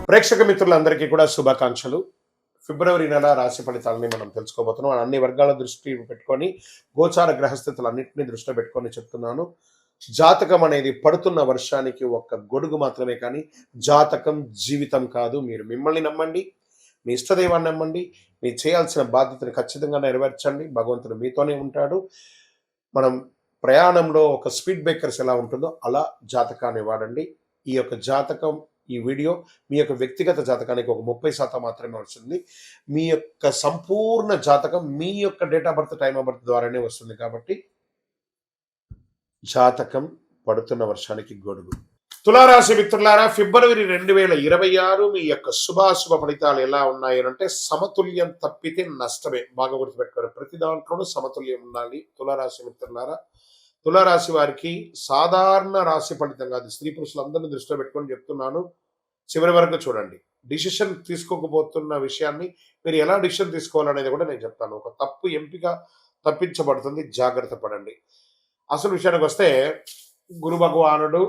ప్రేక్షక మిత్రులందరికీ కూడా శుభాకాంక్షలు. ఫిబ్రవరి నెల రాశి ఫలితాలని మనం తెలుసుకోబోతున్నాం. అన్ని వర్గాల దృష్టి పెట్టుకొని గోచార గ్రహస్థితులన్నింటినీ దృష్టిలో పెట్టుకొని చెప్తున్నాను. జాతకం అనేది పడుతున్న వర్షానికి ఒక్క గొడుగు మాత్రమే, కానీ జాతకం జీవితం కాదు. మీరు మిమ్మల్ని నమ్మండి, మీ ఇష్టదైవాన్ని నమ్మండి, మీరు చేయాల్సిన బాధ్యతను ఖచ్చితంగా నెరవేర్చండి. భగవంతుడు మీతోనే ఉంటాడు. మనం ప్రయాణంలో ఒక స్పీడ్ బ్రేకర్స్ ఎలా ఉంటుందో అలా జాతకాన్ని వాడండి. ఈ యొక్క జాతకం, ఈ వీడియో మీ యొక్క వ్యక్తిగత జాతకానికి ఒక 30% మాత్రమే వస్తుంది. మీ యొక్క సంపూర్ణ జాతకం మీ యొక్క date of birth, time of birth ద్వారానే వస్తుంది. కాబట్టి జాతకం పడుతున్న వర్షానికి గొడుగు. తులారాశి మిత్రులారా, ఫిబ్రవరి 2026 మీ యొక్క శుభాశుభ ఫలితాలు ఎలా ఉన్నాయి అంటే, సమతుల్యం తప్పితే నష్టమే. బాగా గుర్తుపెట్టుకోవాలి, ప్రతి దాంట్లోనూ సమతుల్యం ఉండాలి. తులారాశి మిత్రులారా, తులారాశి వారికి సాధారణ రాశి ఫలితం కాదు. స్త్రీ పురుషులందరినీ దృష్టిలో పెట్టుకొని చెప్తున్నాను, చివరి వరకు చూడండి. డిసిషన్ తీసుకోకపోతున్న విషయాన్ని మీరు ఎలా డిసిషన్ తీసుకోవాలనేది కూడా నేను చెప్తాను. ఒక తప్పు ఎంపిక తప్పించబడుతుంది, జాగ్రత్త పడండి. అసలు విషయానికి వస్తే, గురు భగవానుడు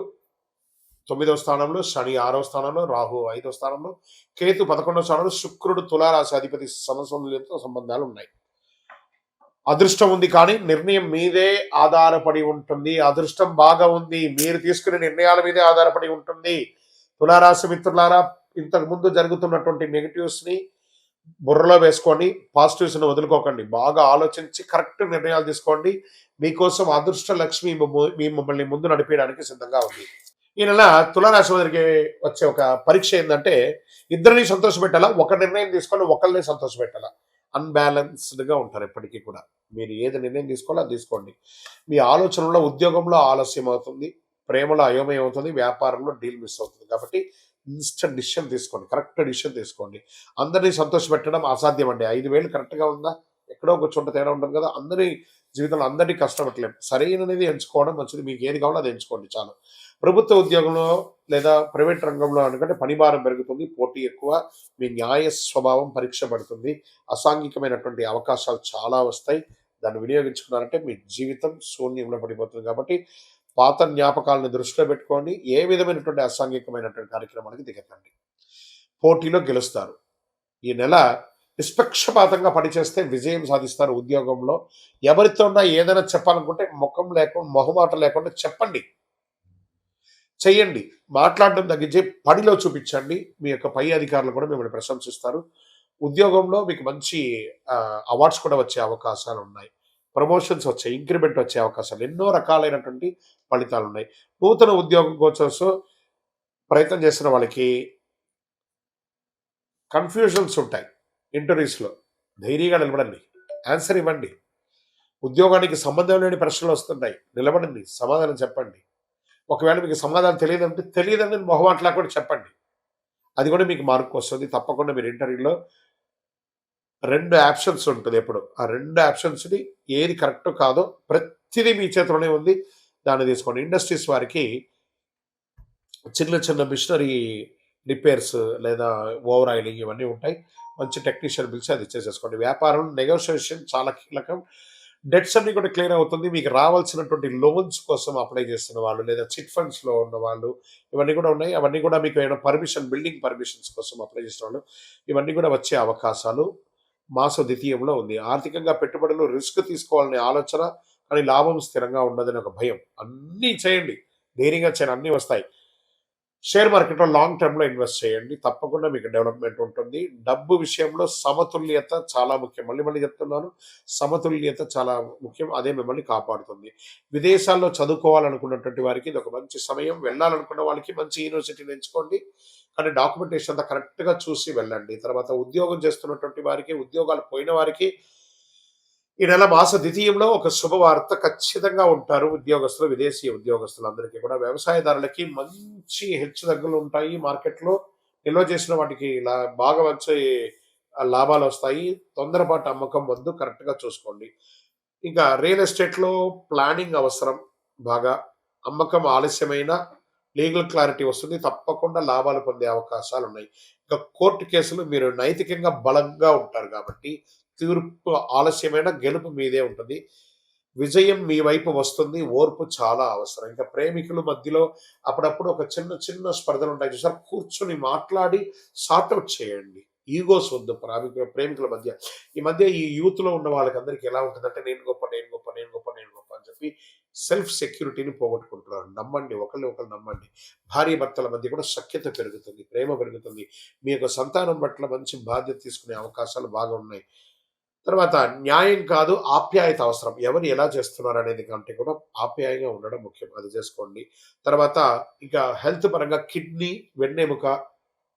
9వ స్థానంలో, శని 6వ స్థానంలో, రాహు 5వ స్థానంలో, కేతు 11వ స్థానంలో, శుక్రుడు తులారాశి అధిపతి సమసంతుల్యంతో సంబంధాలు ఉన్నాయి. అదృష్టం ఉంది, కానీ నిర్ణయం మీదే ఆధారపడి ఉంటుంది. అదృష్టం బాగా ఉంది, మీరు తీసుకునే నిర్ణయాల మీదే ఆధారపడి ఉంటుంది. తులారాశి మిత్రులారా, ఇంతకు ముందు జరుగుతున్నటువంటి నెగిటివ్స్ ని బుర్రలో వేసుకోండి, పాజిటివ్స్ ని వదులుకోకండి. బాగా ఆలోచించి కరెక్ట్ నిర్ణయాలు తీసుకోండి. మీకోసం అదృష్ట లక్ష్మి మిమ్మల్ని ముందు నడిపేయడానికి సిద్ధంగా ఉంది. ఈ నెల తులారాశి వారికి వచ్చే ఒక పరీక్ష ఏంటంటే, ఇద్దరిని సంతోషపెట్టాలా, ఒక నిర్ణయం తీసుకొని ఒకరిని సంతోషపెట్టాలా. అన్బ్యాలెన్స్డ్గా ఉంటారు ఎప్పటికీ కూడా. మీరు ఏది నిర్ణయం తీసుకోవాలో అది తీసుకోండి. మీ ఆలోచనలో, ఉద్యోగంలో ఆలస్యం అవుతుంది, ప్రేమలో అయోమయం అవుతుంది, వ్యాపారంలో డీల్ మిస్ అవుతుంది. కాబట్టి ఇన్స్టెంట్ డిసిషన్ తీసుకోండి, కరెక్ట్ డిసిషన్ తీసుకోండి. అందరినీ సంతోషపెట్టడం అసాధ్యం అండి. 5,000 కరెక్ట్గా ఉందా, ఎక్కడో ఒక చోట తేడా ఉంటుంది కదా. అందరి జీవితంలో అందరినీ కష్టపెట్టలేం. సరైనది ఎంచుకోవడం మంచిది. మీకు ఏది కావాలో అది ఎంచుకోండి చాలు. ప్రభుత్వ ఉద్యోగంలో లేదా ప్రైవేట్ రంగంలో అనుకంటే పనిభారం పెరుగుతుంది, పోటీ ఎక్కువ, మీ న్యాయ స్వభావం పరీక్ష పడుతుంది. అసాంఘికమైనటువంటి అవకాశాలు చాలా వస్తాయి. దాన్ని వినియోగించుకున్నారంటే మీ జీవితం శూన్యంలో పడిపోతుంది. కాబట్టి పాత జ్ఞాపకాలను దృష్టిలో పెట్టుకొని ఏ విధమైనటువంటి అసాంఘికమైనటువంటి కార్యక్రమానికి దిగకండి. పోటీలో గెలుస్తారు. ఈ నెల నిష్పక్షపాతంగా పనిచేస్తే విజయం సాధిస్తారు. ఉద్యోగంలో ఎవరితో ఏదైనా చెప్పాలనుకుంటే మొహమాట లేకుండా చెప్పండి, చెయ్యండి. మాట్లాడడం తగ్గించి పనిలో చూపించండి. మీ యొక్క పై అధికారులు కూడా మిమ్మల్ని ప్రశంసిస్తారు. ఉద్యోగంలో మీకు మంచి అవార్డ్స్ కూడా వచ్చే అవకాశాలు ఉన్నాయి. ప్రమోషన్స్ వచ్చాయి, ఇంక్రిమెంట్ వచ్చే అవకాశాలు, ఎన్నో రకాలైనటువంటి ఫలితాలు ఉన్నాయి. నూతన ఉద్యోగం కోసం ప్రయత్నం చేసిన వాళ్ళకి కన్ఫ్యూజన్స్ ఉంటాయి. ఇంటర్వ్యూస్లో ధైర్యంగా నిలబడండి, ఆన్సర్ ఇవ్వండి. ఉద్యోగానికి సంబంధం లేని ప్రశ్నలు వస్తున్నాయి, నిలబడండి, సమాధానం చెప్పండి. ఒకవేళ మీకు సమాధానం తెలియదని మొహమాటలా కూడా చెప్పండి. అది కూడా మీకు మార్క్ వస్తుంది. తప్పకుండా మీరు ఇంటర్వ్యూలో 2 ఆప్షన్స్ ఉంటుంది ఎప్పుడు. ఆ 2 ఆప్షన్స్ని ఏది కరెక్ట్ కాదో ప్రతిదీ మీ చేతిలోనే ఉంది, దాన్ని తీసుకోండి. ఇండస్ట్రీస్ వారికి చిన్న మిషనరీ రిపేర్స్ లేదా ఓవర్ ఆయిలింగ్ ఇవన్నీ ఉంటాయి. మంచి టెక్నీషియన్ పిలిచి అది చేసేసుకోండి. వ్యాపారం నెగోషియేషన్ చాలా కీలకం. డెట్స్ అన్ని కూడా క్లియర్ అవుతుంది. మీకు రావాల్సినటువంటి లోన్స్ కోసం అప్లై చేస్తున్న వాళ్ళు లేదా చిట్ ఫండ్స్లో ఉన్న వాళ్ళు, ఇవన్నీ కూడా ఉన్నాయి. అవన్నీ కూడా మీకు ఏమైనా బిల్డింగ్ పర్మిషన్స్ కోసం అప్లై చేసిన వాళ్ళు, ఇవన్నీ కూడా వచ్చే అవకాశాలు మాస ద్వితీయంలో ఉంది. ఆర్థికంగా పెట్టుబడులు రిస్క్ తీసుకోవాలనే ఆలోచన, కానీ లాభం స్థిరంగా ఉండదని ఒక భయం. అన్నీ చేయండి, ధైర్యంగా చేయండి, అన్నీ వస్తాయి. షేర్ మార్కెట్లో లాంగ్ టర్మ్లో ఇన్వెస్ట్ చేయండి, తప్పకుండా మీకు డెవలప్మెంట్ ఉంటుంది. డబ్బు విషయంలో సమతుల్యత చాలా ముఖ్యం. మళ్ళీ చెప్తున్నాను, సమతుల్యత చాలా ముఖ్యం. అదే మిమ్మల్ని కాపాడుతుంది. విదేశాల్లో చదువుకోవాలనుకున్నటువంటి వారికి ఇది ఒక మంచి సమయం. వెళ్ళాలనుకున్న వాళ్ళకి మంచి యూనివర్సిటీని ఎంచుకోండి, కానీ డాక్యుమెంటేషన్ అంతా కరెక్ట్గా చూసి వెళ్ళండి. తర్వాత ఉద్యోగం చేస్తున్నటువంటి వారికి, ఉద్యోగాలు పోయిన వారికి ఈ నెల మాస ద్వితీయంలో ఒక శుభవార్త ఖచ్చితంగా ఉంటారు. ఉద్యోగస్తులు, విదేశీ ఉద్యోగస్తులు అందరికీ కూడా. వ్యవసాయదారులకి మంచి హెచ్చుతగ్గులు ఉంటాయి. మార్కెట్లో నిల్వ చేసిన వాటికి ఇలా బాగా మంచి లాభాలు వస్తాయి. తొందరపాటు అమ్మకం వద్దు, కరెక్ట్గా చూసుకోండి. ఇంకా రియల్ ఎస్టేట్లో ప్లానింగ్ అవసరం. బాగా అమ్మకం ఆలస్యమైన లీగల్ క్లారిటీ వస్తుంది, తప్పకుండా లాభాలు పొందే అవకాశాలు ఉన్నాయి. ఇంకా కోర్టు కేసులు మీరు నైతికంగా బలంగా ఉంటారు కాబట్టి తీర్పు ఆలస్యమైన గెలుపు మీదే ఉంటుంది. విజయం మీ వైపు వస్తుంది. ఓర్పు చాలా అవసరం. ఇంకా ప్రేమికుల మధ్యలో అప్పుడప్పుడు ఒక చిన్న చిన్న స్పర్ధలు ఉంటాయి చూసారా? కూర్చొని మాట్లాడి సార్ట్అవుట్ చేయండి. ఈగోస్ వద్దు. ప్రేమికుల మధ్య ఈ మధ్య ఈ యూత్‌లో ఉన్న వాళ్ళకందరికి ఎలా ఉంటుందంటే నేను గొప్ప, నేను గొప్ప, నేను గొప్ప, నేను గొప్ప అని చెప్పి సెల్ఫ్ సెక్యూరిటీని పోగొట్టుకుంటున్నారు. నమ్మండి. ఒకళ్ళని ఒకళ్ళు నమ్మండి. భార్యాభర్తల మధ్య కూడా సఖ్యత పెరుగుతుంది. ప్రేమ పెరుగుతుంది. మీ యొక్క సంతానం పట్ల మంచి బాధ్యత తీసుకునే అవకాశాలు బాగా ఉన్నాయి. తర్వాత న్యాయం కాదు, ఆప్యాయత అవసరం. ఎవరు ఎలా చేస్తున్నారు అనేది కంటే కూడా ఆప్యాయంగా ఉండడం ముఖ్యం. అది చేసుకోండి. తర్వాత ఇంకా హెల్త్ పరంగా కిడ్నీ, వెన్నెముక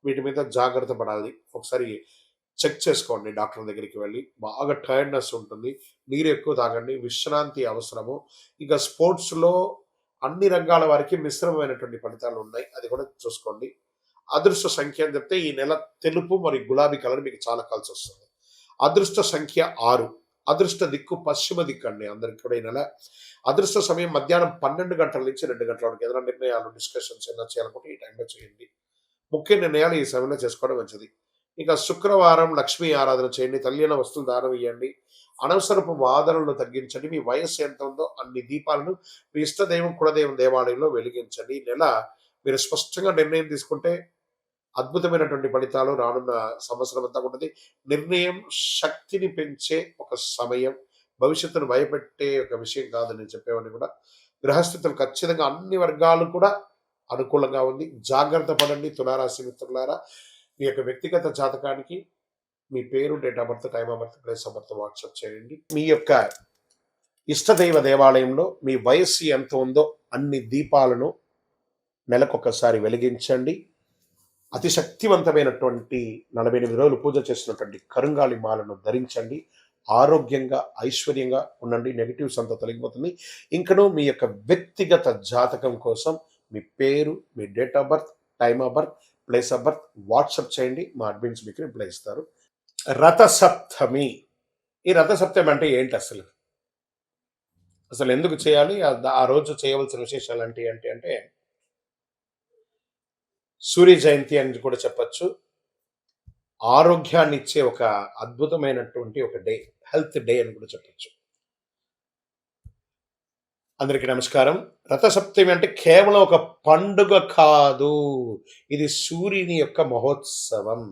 వీటి మీద జాగ్రత్త పడాలి. ఒకసారి చెక్ చేసుకోండి డాక్టర్ దగ్గరికి వెళ్ళి. బాగా టైర్డ్‌నెస్ ఉంటుంది. నీరు ఎక్కువ తాగండి. విశ్రాంతి అవసరము. ఇక స్పోర్ట్స్‌లో అన్ని రంగాల వారికి మిశ్రమమైనటువంటి ఫలితాలు ఉన్నాయి. అది కూడా చూసుకోండి. అదృష్ట సంఖ్య అని చెప్తే ఈ నెల తెలుపు మరియు గులాబీ కలర్ మీకు చాలా కలిసొస్తుంది. అదృష్ట సంఖ్య 6. అదృష్ట దిక్కు పశ్చిమ దిక్కు అండి అందరికి కూడా ఈ నెల. అదృష్ట సమయం మధ్యాహ్నం 12 గంటల నుంచి 2 గంటల వరకు. ఏదైనా నిర్ణయాలు, డిస్కషన్స్ ఏదైనా చేయాలనుకుంటే ఈ టైంలో చేయండి. ముఖ్య నిర్ణయాలు ఈ సమయంలో చేసుకోవడం మంచిది. ఇక శుక్రవారం లక్ష్మీ ఆరాధన చేయండి. తల్లిన వస్తువులు దానం ఇవ్వండి. అనవసరపు వాదనలను తగ్గించండి. మీ వయస్సు ఎంత ఉందో అన్ని దీపాలను మీ ఇష్టదైవం కులదైవం దేవాలయంలో వెలిగించండి. ఈ నెల మీరు స్పష్టంగా నిర్ణయం తీసుకుంటే అద్భుతమైనటువంటి ఫలితాలు రానున్న సంవత్సరం అంతా ఉంటుంది. నిర్ణయం శక్తిని పెంచే ఒక సమయం. భవిష్యత్తును భయపెట్టే ఒక విషయం కాదు నేను చెప్పేవన్నీ కూడా. గ్రహస్థితులు ఖచ్చితంగా అన్ని వర్గాలు కూడా అనుకూలంగా ఉంది. జాగ్రత్త పడండి తులారాశి మిత్రులారా. మీ యొక్క వ్యక్తిగత జాతకానికి మీ పేరు, date of birth, time of birth, place of birth WhatsApp చేయండి. మీ యొక్క ఇష్టదైవ దేవాలయంలో మీ వయస్సు ఎంత ఉందో అన్ని దీపాలను నెలకొకసారి వెలిగించండి. అతి శక్తివంతమైనటువంటి 48 రోజులు పూజ చేసినటువంటి కరుంగాలి మాలను ధరించండి. ఆరోగ్యంగా, ఐశ్వర్యంగా ఉండండి. నెగిటివ్స్ అంతా తొలగిపోతుంది. ఇంకనూ మీ యొక్క వ్యక్తిగత జాతకం కోసం మీ పేరు, మీ date of birth, time of birth, place of birth WhatsApp చేయండి. మా అడ్మిన్స్ మీకు రిప్లై ఇస్తారు. రథసప్తమి. ఈ రథసప్తమి అంటే ఏంటి అసలు? అసలు ఎందుకు చేయాలి? ఆ రోజు చేయవలసిన విశేషాలు ఏంటి అంటే సూర్య జయంతి అని కూడా చెప్పచ్చు. ఆరోగ్యాన్ని ఇచ్చే ఒక అద్భుతమైనటువంటి ఒక డే, హెల్త్ డే అని కూడా చెప్పచ్చు. అందరికీ నమస్కారం. రథసప్తమి అంటే కేవలం ఒక పండుగ కాదు, ఇది సూర్యుని యొక్క మహోత్సవం.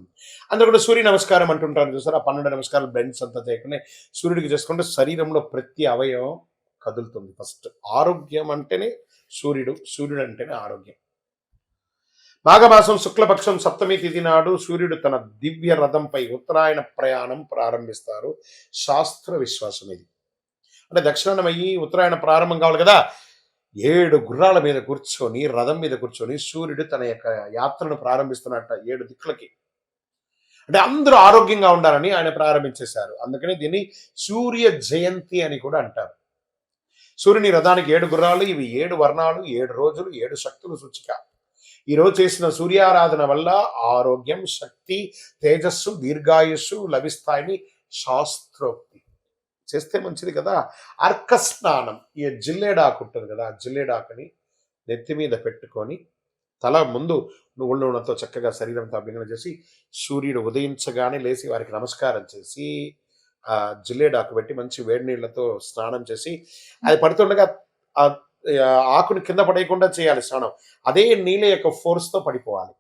అందరూ కూడా సూర్య నమస్కారం అంటుంటారు చూసారు. ఆ 12 నమస్కారాలు బెండ్స్ అంతా చేయకుండా సూర్యుడికి చేసుకుంటే శరీరంలో ప్రతి అవయవం కదులుతుంది. ఫస్ట్ ఆరోగ్యం అంటేనే సూర్యుడు, సూర్యుడు అంటేనే ఆరోగ్యం. మాఘమాసం శుక్లపక్షం సప్తమి తిథి నాడు సూర్యుడు తన దివ్య రథంపై ఉత్తరాయణ ప్రయాణం ప్రారంభిస్తారు. శాస్త్ర విశ్వాసం ఇది. అంటే దక్షిణాయనం అయ్యి ఉత్తరాయణ ప్రారంభం కావాలి కదా. 7 గుర్రాల మీద కూర్చొని, రథం మీద కూర్చొని సూర్యుడు తన యొక్క యాత్రను ప్రారంభిస్తున్నట్ట 7 దిక్కులకి. అంటే అందరూ ఆరోగ్యంగా ఉండాలని ఆయన ప్రారంభించేశారు. అందుకని దీన్ని సూర్య జయంతి అని కూడా అంటారు. సూర్యుని రథానికి 7 గుర్రాలు, ఇవి 7 వర్ణాలు, 7 రోజులు, 7 శక్తుల సూచిక. ఈరోజు చేసిన సూర్యారాధన వల్ల ఆరోగ్యం, శక్తి, తేజస్సు, దీర్ఘాయుస్సు లభిస్తాయని శాస్త్రోక్తి. చేస్తే మంచిది కదా. అర్క స్నానం, ఈ జిల్లేడాకు ఉంటుంది కదా, ఆ జిల్లేడాకుని నెత్తి మీద పెట్టుకొని తల ముందు నువ్వుల నూనెతో చక్కగా శరీరంతో అభ్యంగన చేసి సూర్యుడు ఉదయించగానే లేచి వారికి నమస్కారం చేసి ఆ జిల్లేడాకు పెట్టి మంచి వేడి నీళ్లతో స్నానం చేసి అది పడుతుండగా ఆ ఆకుని కింద పడేయకుండా చేయాలి స్నానం. అదే నీళ్ళ యొక్క ఫోర్స్తో పడిపోవాలి.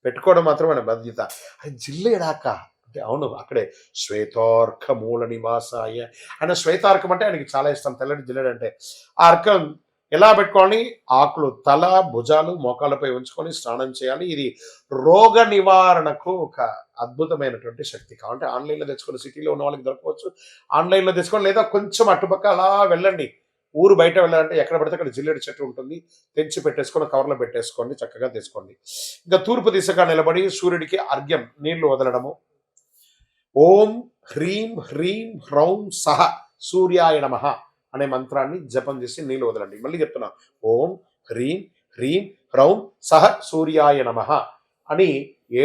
పెట్టుకోవడం మాత్రమే బాధ్యత. అది జిల్లేడాక అంటే అవును, అక్కడే శ్వేతార్క మూల నివాసాయ. ఆయన శ్వేతార్కం అంటే ఆయనకి చాలా ఇష్టం, తెల్లటి జిల్లేడు అంటే. ఆ అర్కం ఎలా పెట్టుకోవాలి? ఆకులు తల, భుజాలు, మోకాళ్ళపై ఉంచుకొని స్నానం చేయాలి. ఇది రోగ నివారణకు ఒక అద్భుతమైనటువంటి శక్తి. కాబట్టి ఆన్లైన్లో తెచ్చుకొని, సిటీలో ఉన్న వాళ్ళకి దొరకవచ్చు, ఆన్లైన్లో తెచ్చుకొని, లేదా కొంచెం అటుపక్క అలా వెళ్ళండి. ఊరు బయట వెళ్ళాలంటే ఎక్కడ పడితే అక్కడ జిల్లేడు చెట్టు ఉంటుంది, తెంచి పెట్టేసుకొని కవర్లో పెట్టేసుకోండి, చక్కగా తీసుకోండి. ఇంకా తూర్పు దిశగా నిలబడి సూర్యుడికి అర్ఘ్యం నీళ్లు వదలడము. ఓం హ్రీం హ్రీం హ్రౌం సహ సూర్యాయ నమః అనే మంత్రాన్ని జపం చేసి నీళ్లు వదలండి. మళ్ళీ చెప్తున్నా, ఓం హ్రీం హ్రీం హ్రౌం సహ సూర్యాయ నమః అని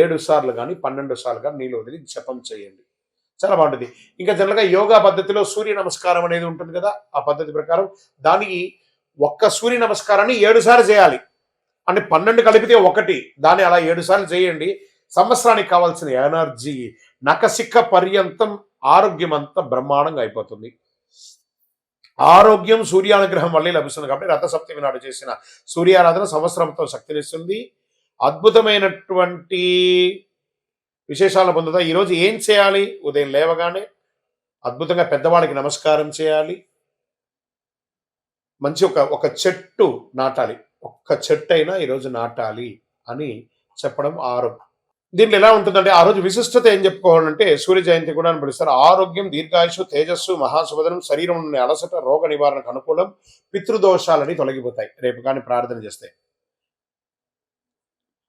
7 సార్లు కానీ 12 సార్లు కానీ నీళ్లు వదిలి జపం చేయండి. చాలా బాగుంటుంది. ఇంకా జనరల్గా యోగా పద్ధతిలో సూర్య నమస్కారం అనేది ఉంటుంది కదా, ఆ పద్ధతి ప్రకారం దానికి ఒక్క సూర్య నమస్కారాన్ని 7 సార్లు చేయాలి. అంటే 12 కలిపితే 1, దాన్ని అలా 7 సార్లు చేయండి. సంవత్సరానికి కావాల్సిన ఎనర్జీ, నకసిక పర్యంతం ఆరోగ్యం అంతా బ్రహ్మాండంగా అయిపోతుంది. ఆరోగ్యం సూర్యానుగ్రహం వల్లే లభిస్తుంది కాబట్టి రథసప్తమి నాడు చేసిన సూర్యారాధన సంవత్సరంతో శక్తినిస్తుంది. అద్భుతమైనటువంటి విశేషాలను పొందుతా. ఈరోజు ఏం చేయాలి? ఉదయం లేవగానే అద్భుతంగా పెద్దవాళ్ళకి నమస్కారం చేయాలి. మంచి ఒక చెట్టు నాటాలి. ఒక్క చెట్టు అయినా ఈరోజు నాటాలి అని చెప్పడం ఆరోగ్యం. దీంట్లో ఎలా ఉంటుందంటే ఆ రోజు విశిష్టత ఏం చెప్పుకోవాలంటే సూర్య జయంతి కూడా అని పిలుస్తారు. ఆరోగ్యం, దీర్ఘాయుషు, తేజస్సు, మహాశుభదనం, శరీరం నుండి అలసట, రోగ నివారణకు అనుకూలం, పితృదోషాలని తొలగిపోతాయి రేపు కానీ ప్రార్థన చేస్తే.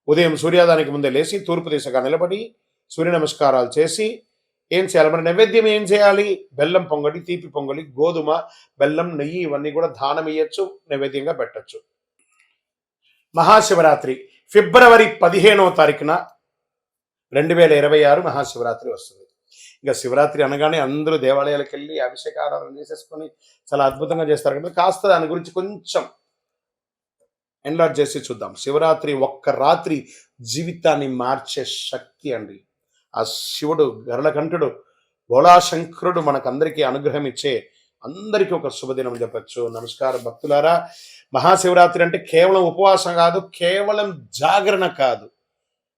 ఉదయం సూర్యోదయానికి ముందే లేచి తూర్పు దిశగా నిలబడి సూర్య నమస్కారాలు చేసి ఏం చేయాలి? మరి నైవేద్యం ఏం చేయాలి? బెల్లం పొంగలి, తీపి పొంగలి, గోధుమ, బెల్లం, నెయ్యి ఇవన్నీ కూడా దానం ఇయ్యచ్చు, నైవేద్యంగా పెట్టచ్చు. మహాశివరాత్రి ఫిబ్రవరి 15వ తారీఖున 2026 మహాశివరాత్రి వస్తుంది. ఇంకా శివరాత్రి అనగానే అందరూ దేవాలయాలకు వెళ్ళి అభిషేకారాధన చేసేసుకొని చాలా అద్భుతంగా చేస్తారు కదా. కాస్త దాని గురించి కొంచెం ఎన్లార్జ్ చేసి చూద్దాం. శివరాత్రి ఒక్క రాత్రి జీవితాన్ని మార్చే శక్తి అండి. ఆ శివుడు గరుడకంఠుడు భోళాశంకరుడు మనకందరికీ అనుగ్రహం ఇచ్చే అందరికీ ఒక శుభదినం చెప్పచ్చు. నమస్కారం భక్తులారా. మహాశివరాత్రి అంటే కేవలం ఉపవాసం కాదు, కేవలం జాగరణ కాదు.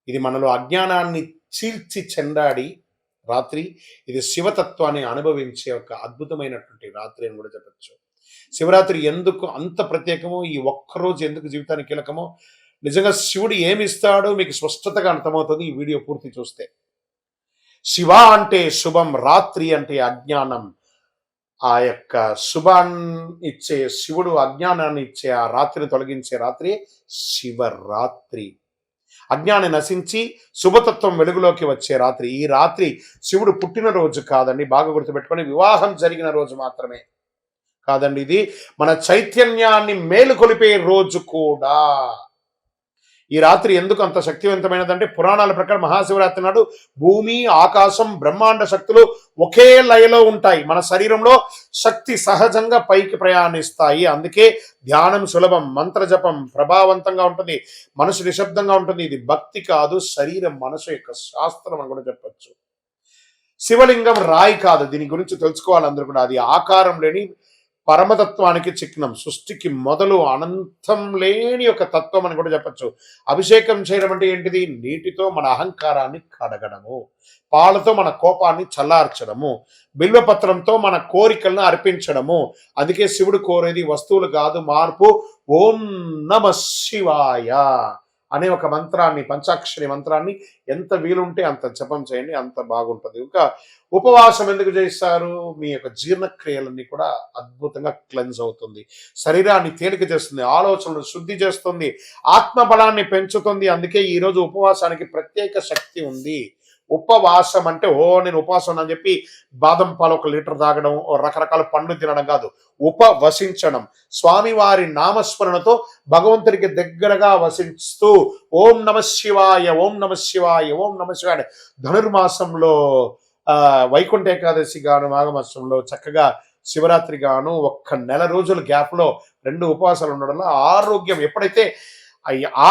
ఇది మనలో అజ్ఞానాన్ని చీల్చి చెండాడి రాత్రి. ఇది శివతత్వాన్ని అనుభవించే ఒక అద్భుతమైనటువంటి రాత్రి అని కూడా చెప్పచ్చు. శివరాత్రి ఎందుకు అంత ప్రత్యేకమో, ఈ ఒక్కరోజు ఎందుకు జీవితానికి కీలకమో, నిజంగా శివుడు ఏమి ఇస్తాడో మీకు స్పష్టతగా అర్థమవుతుంది ఈ వీడియో పూర్తి చూస్తే. శివ అంటే శుభం, రాత్రి అంటే అజ్ఞానం. ఆ యొక్క శుభాన్ని ఇచ్చే శివుడు అజ్ఞానాన్ని ఇచ్చే ఆ రాత్రిని తొలగించే రాత్రి శివరాత్రి. అజ్ఞాన్ని నశించి శుభతత్వం వెలుగులోకి వచ్చే రాత్రి. ఈ రాత్రి శివుడు పుట్టినరోజు కాదండి, బాగా గుర్తుపెట్టుకొని. వివాహం జరిగిన రోజు మాత్రమే కాదండి, ఇది మన చైతన్యాన్ని మేలుకొలిపే రోజు కూడా. ఈ రాత్రి ఎందుకు అంత శక్తివంతమైనదంటే పురాణాల ప్రకారం మహాశివరాత్రి నాడు భూమి, ఆకాశం, బ్రహ్మాండ శక్తులు ఒకే లయలో ఉంటాయి. మన శరీరంలో శక్తి సహజంగా పైకి ప్రయాణిస్తాయి. అందుకే ధ్యానం సులభం, మంత్రజపం ప్రభావవంతంగా ఉంటుంది, మనసు నిశ్శబ్దంగా ఉంటుంది. ఇది భక్తి కాదు, శరీరం మనసు యొక్క శాస్త్రం అని కూడా చెప్పచ్చు. శివలింగం రాయి కాదు, దీని గురించి తెలుసుకోవాలి అందరూ కూడా. అది ఆకారం లేని పరమతత్వానికి చిహ్నం, సృష్టికి మొదలు, అనంతం లేని ఒక తత్వం అని కూడా చెప్పచ్చు. అభిషేకం చేయడం అంటే ఏంటిది? నీటితో మన అహంకారాన్ని కడగడము, పాలతో మన కోపాన్ని చల్లార్చడము, బిల్వపత్రంతో మన కోరికలను అర్పించడము. అందుకే శివుడు కోరేది వస్తువులు కాదు, మార్పు. ఓం నమ శివాయ అనే ఒక మంత్రాన్ని, పంచాక్షరి మంత్రాన్ని ఎంత వీలుంటే అంత జపం చేయండి, అంత బాగుంటుంది. ఇంకా ఉపవాసం ఎందుకు చేస్తారు? మీ యొక్క జీర్ణక్రియలన్నీ కూడా అద్భుతంగా క్లెన్స్ అవుతుంది, శరీరాన్ని తేలిక చేస్తుంది, ఆలోచనలు శుద్ధి చేస్తుంది, ఆత్మబలాన్ని పెంచుతుంది. అందుకే ఈరోజు ఉపవాసానికి ప్రత్యేక శక్తి ఉంది. ఉపవాసం అంటే నేను ఉపవాసం అని చెప్పి బాదం పాలు 1 లీటర్ తాగడం, రకరకాల పండ్లు తినడం కాదు. ఉపవసించడం, స్వామివారి నామస్మరణతో భగవంతుడికి దగ్గరగా వసిస్తూ ఓం నమ శివాయ, ఓం నమ శివాయ, ఓం నమ శివాయ. ధనుర్మాసంలో వైకుంఠ ఏకాదశి గాను, మాఘమాసంలో చక్కగా శివరాత్రి గాను 1 నెల రోజుల గ్యాప్లో 2 ఉపవాసాలు ఉండడం వల్ల ఆరోగ్యం, ఎప్పుడైతే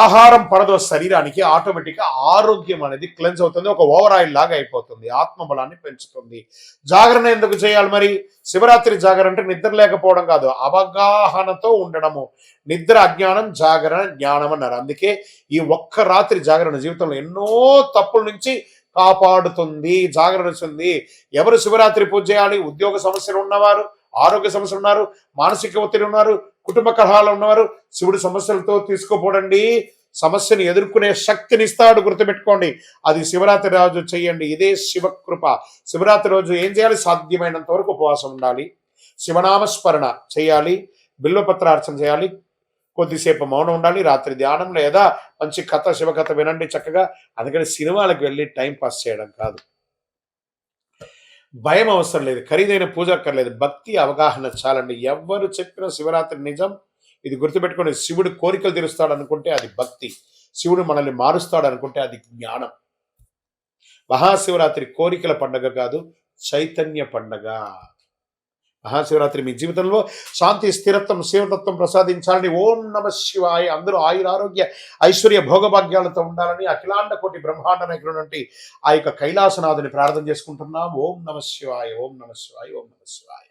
ఆహారం పడదో శరీరానికి, ఆటోమేటిక్గా ఆరోగ్యం అనేది క్లెన్స్ అవుతుంది, ఒక ఓవర్ ఆయిల్ లాగా అయిపోతుంది, ఆత్మబలాన్ని పెంచుతుంది. జాగరణ ఎందుకు చేయాలి మరి? శివరాత్రి జాగరణ అంటే నిద్ర లేకపోవడం కాదు, అవగాహనతో ఉండడము. నిద్ర అజ్ఞానం, జాగరణ జ్ఞానం అన్నారు. అందుకే ఈ ఒక్క రాత్రి జాగరణ జీవితంలో ఎన్నో తప్పుల నుంచి కాపాడుతుంది, జాగరణిస్తుంది. ఎవరు శివరాత్రి పూజ చేయాలి? ఉద్యోగ సమస్యలు ఉన్నవారు, ఆరోగ్య సమస్యలు ఉన్నారు, మానసిక ఒత్తిడి ఉన్నారు, కుటుంబ కలహాలు ఉన్నవారు శివుడి సమస్యలతో తీసుకోపోడండి. సమస్యను ఎదుర్కొనే శక్తిని ఇస్తాడు, గుర్తుపెట్టుకోండి. అది శివరాత్రి రోజు చేయండి, ఇదే శివకృప. శివరాత్రి రోజు ఏం చేయాలి? సాధ్యమైనంత వరకు ఉపవాసం ఉండాలి, శివనామస్మరణ చేయాలి, బిల్వపత్రార్చన చేయాలి, కొద్దిసేపు మౌనం ఉండాలి, రాత్రి ధ్యానం లేదా మంచి కథ, శివకథ వినండి చక్కగా. అందుకని సినిమాలకు వెళ్ళి టైం పాస్ చేయడం కాదు. భయం అవసరం లేదు, ఖరీదైన పూజ అక్కర్లేదు, భక్తి అవగాహన చాలండి. ఎవరు చెప్పిన శివరాత్రి నిజం, ఇది గుర్తుపెట్టుకోండి. శివుడు కోరికలు తీరుస్తాడు అనుకుంటే అది భక్తి, శివుడు మనల్ని మారుస్తాడు అనుకుంటే అది జ్ఞానం. మహాశివరాత్రి కోరికల పండగ కాదు, చైతన్య పండగ. మహాశివరాత్రి మీ జీవితంలో శాంతి, స్థిరత్వం, శివతత్వం ప్రసాదించాలని ఓం నమ శివాయ. అందరూ ఆయురారోగ్య ఐశ్వర్య భోగభాగ్యాలతో ఉండాలని అఖిలాండ కోటి బ్రహ్మాండ నాయకుడు ఆ యొక్క కైలాసనాథుని ప్రార్థన చేసుకుంటున్నాం. ఓం నమ శివాయ, ఓం నమ శివాయ, ఓం నమ శివాయ.